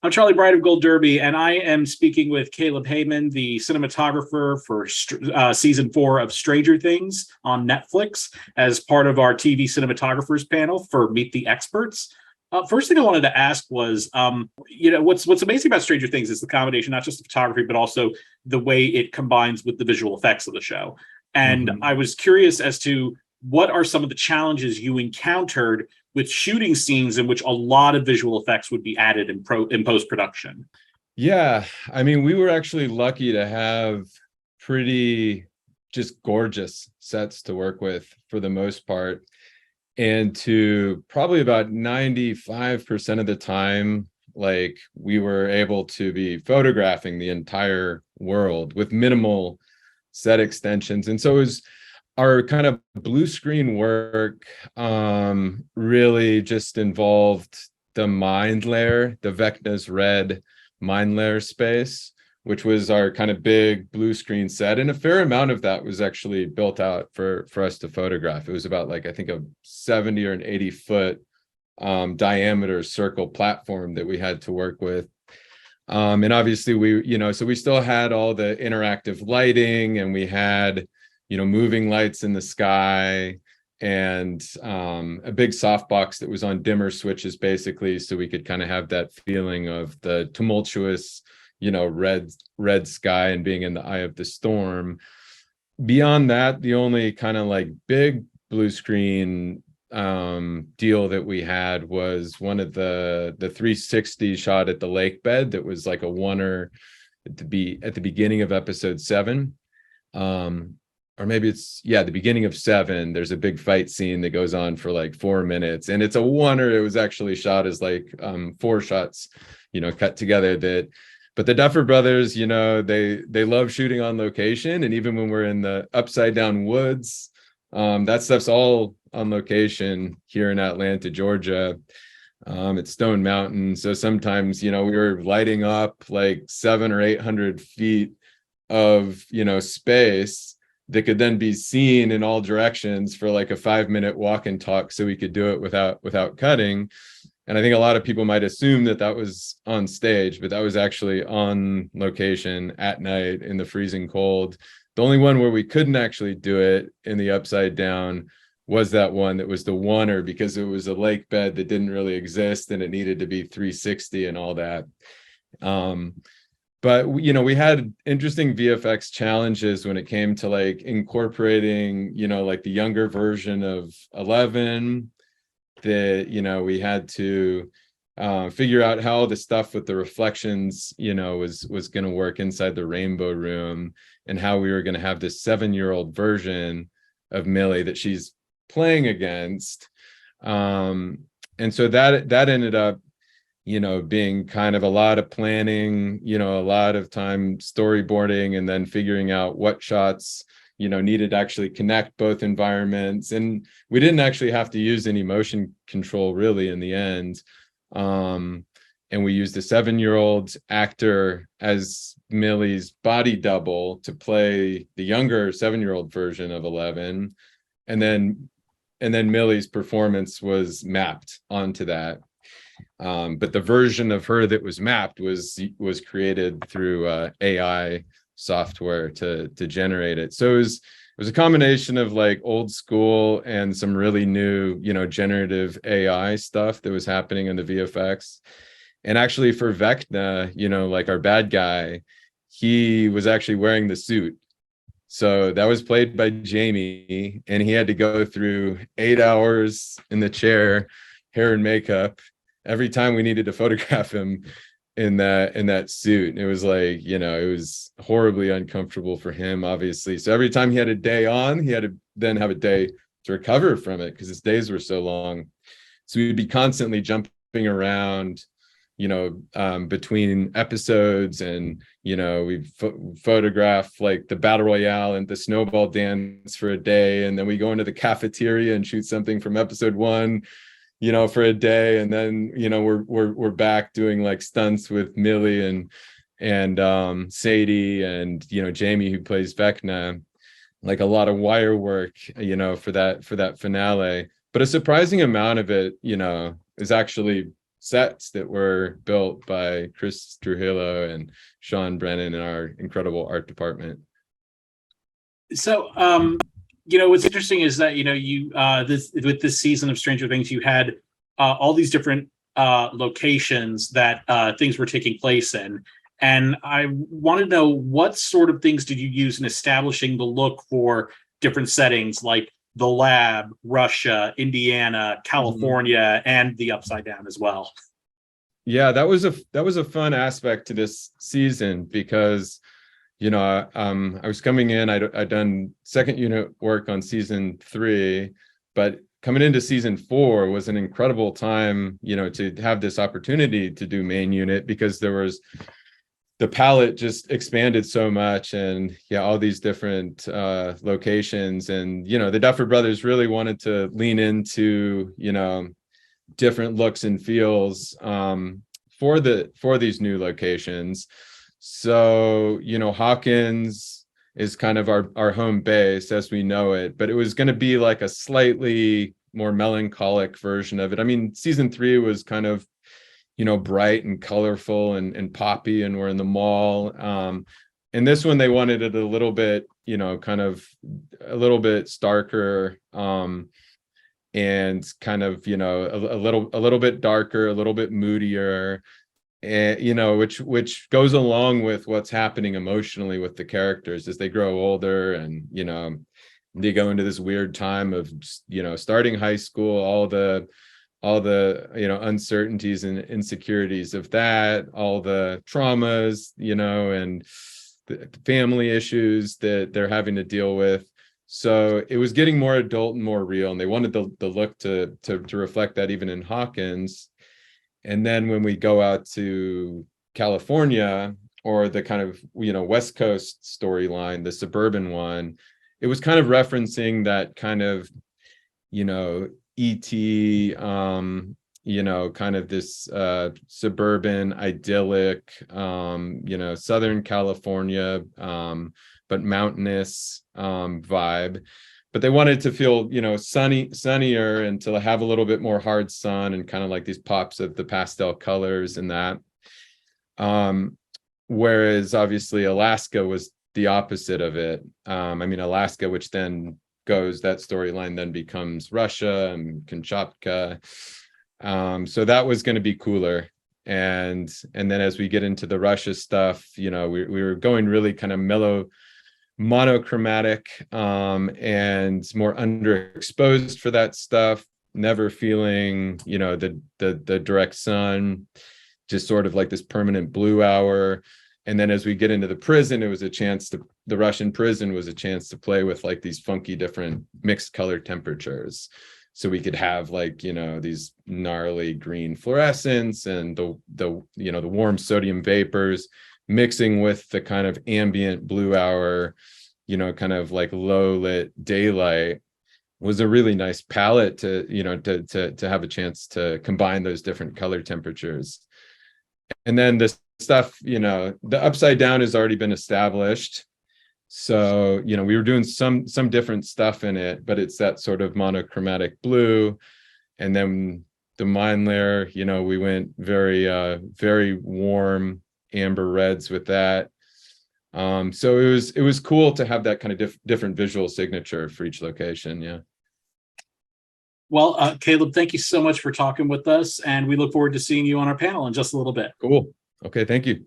I'm Charlie Bright of Gold Derby, and I am speaking with Caleb Heymann, the cinematographer for season 4 of Stranger Things on Netflix, as part of our TV cinematographers panel for Meet the Experts. First thing I wanted to ask was, what's amazing about Stranger Things is the combination, not just the photography, but also the way it combines with the visual effects of the show. And I was curious as to what are some of the challenges you encountered with shooting scenes in which a lot of visual effects would be added in post-production. Yeah, I mean, we were actually lucky to have pretty just gorgeous sets to work with for the most part. And to probably about 95% of the time, like we were able to be photographing the entire world with minimal set extensions. And so it was our kind of blue screen work really just involved the mind layer, the Vecna's red mind layer space, which was our kind of big blue screen set. And a fair amount of that was actually built out for us to photograph. It was about like, I think a 70 or an 80 foot diameter circle platform that we had to work with. And obviously so we still had all the interactive lighting, and we had moving lights in the sky, and a big softbox that was on dimmer switches, basically, so we could kind of have that feeling of the tumultuous, red sky and being in the eye of the storm. Beyond that, the only kind of like big blue screen deal that we had was one of the 360 shot at the lake bed that was like a oneer at the beginning of episode 7. Or maybe it's the beginning of 7. There's a big fight scene that goes on for like 4 minutes, and it's a oneer. It was actually shot as like 4 shots, cut together. But the Duffer Brothers, they love shooting on location, and even when we're in the upside down woods, that stuff's all on location here in Atlanta, Georgia. It's Stone Mountain, so sometimes we were lighting up like 700 or 800 feet of space that could then be seen in all directions for like a 5-minute walk and talk, so we could do it without cutting. And I think a lot of people might assume that was on stage, but that was actually on location at night in the freezing cold. The only one where we couldn't actually do it in the upside down was that one that was the oneer, because it was a lake bed that didn't really exist, and it needed to be 360 and all that. But we had interesting VFX challenges when it came to like incorporating, like the younger version of 11, that we had to figure out how the stuff with the reflections, was going to work inside the rainbow room, and how we were going to have this 7-year-old version of Millie that she's playing against. And so that ended up being kind of a lot of planning, a lot of time storyboarding, and then figuring out what shots, needed to actually connect both environments. And we didn't actually have to use any motion control really in the end. And we used a 7-year-old actor as Millie's body double to play the younger 7-year-old version of 11. And then Millie's performance was mapped onto that. But the version of her that was mapped was created through AI software to generate it. So it was a combination of like old school and some really new, generative AI stuff that was happening in the VFX. And actually for Vecna, like our bad guy, he was actually wearing the suit. So that was played by Jamie, and he had to go through 8 hours in the chair, hair and makeup, every time we needed to photograph him in that suit. And it was like, it was horribly uncomfortable for him, obviously. So every time he had a day on, he had to then have a day to recover from it, because his days were so long. So we'd be constantly jumping around, between episodes, and we photograph like the battle royale and the snowball dance for a day, and then we go into the cafeteria and shoot something from episode 1, for a day, and then we're back doing like stunts with Millie and Sadie and Jamie, who plays Vecna, like a lot of wire work for that finale. But a surprising amount of it is actually sets that were built by Chris Trujillo and Sean Brennan in our incredible art department. So, what's interesting is that, you with this season of Stranger Things, you had all these different locations that things were taking place in. And I want to know, what sort of things did you use in establishing the look for different settings, like the lab, Russia, Indiana, California, and the Upside Down as well? Yeah, that was a fun aspect to this season because, I was coming in, I'd done second unit work on season 3, but coming into season 4 was an incredible time, to have this opportunity to do main unit, because the palette just expanded so much, and all these different locations, and the Duffer Brothers really wanted to lean into different looks and feels for these new locations. So Hawkins is kind of our home base as we know it, but it was going to be like a slightly more melancholic version of it. I mean, season 3 was kind of bright and colorful and poppy, and we're in the mall. And this one, they wanted it a little bit, kind of a little bit starker, and kind of, a little bit darker, a little bit moodier, and which goes along with what's happening emotionally with the characters as they grow older, and they go into this weird time of starting high school, all the uncertainties and insecurities of that, all the traumas, and the family issues that they're having to deal with. So it was getting more adult and more real, and they wanted the look to reflect that even in Hawkins. And then when we go out to California, or the kind of West Coast storyline, the suburban one, it was kind of referencing that kind of E.T., kind of this suburban idyllic, Southern California, but mountainous vibe. But they wanted to feel, sunnier, and to have a little bit more hard sun, and kind of like these pops of the pastel colors and that. Whereas obviously Alaska was the opposite of it. Alaska, which then that storyline then becomes Russia and Kamchatka. So that was going to be cooler. And then as we get into the Russia stuff, we were going really kind of mellow, monochromatic, and more underexposed for that stuff, never feeling, the direct sun, just sort of like this permanent blue hour. And then as we get into the prison, the Russian prison was a chance to play with like these funky different mixed color temperatures. So we could have like, these gnarly green fluorescence, and the warm sodium vapors mixing with the kind of ambient blue hour, kind of like low lit daylight, was a really nice palette to have a chance to combine those different color temperatures. And then the stuff, the Upside Down has already been established. So, we were doing some different stuff in it, but it's that sort of monochromatic blue. And then the mine layer, we went very, very warm amber reds with that. So it was cool to have that kind of different visual signature for each location. Yeah. Well, Caleb, thank you so much for talking with us, and we look forward to seeing you on our panel in just a little bit. Cool. Okay. Thank you.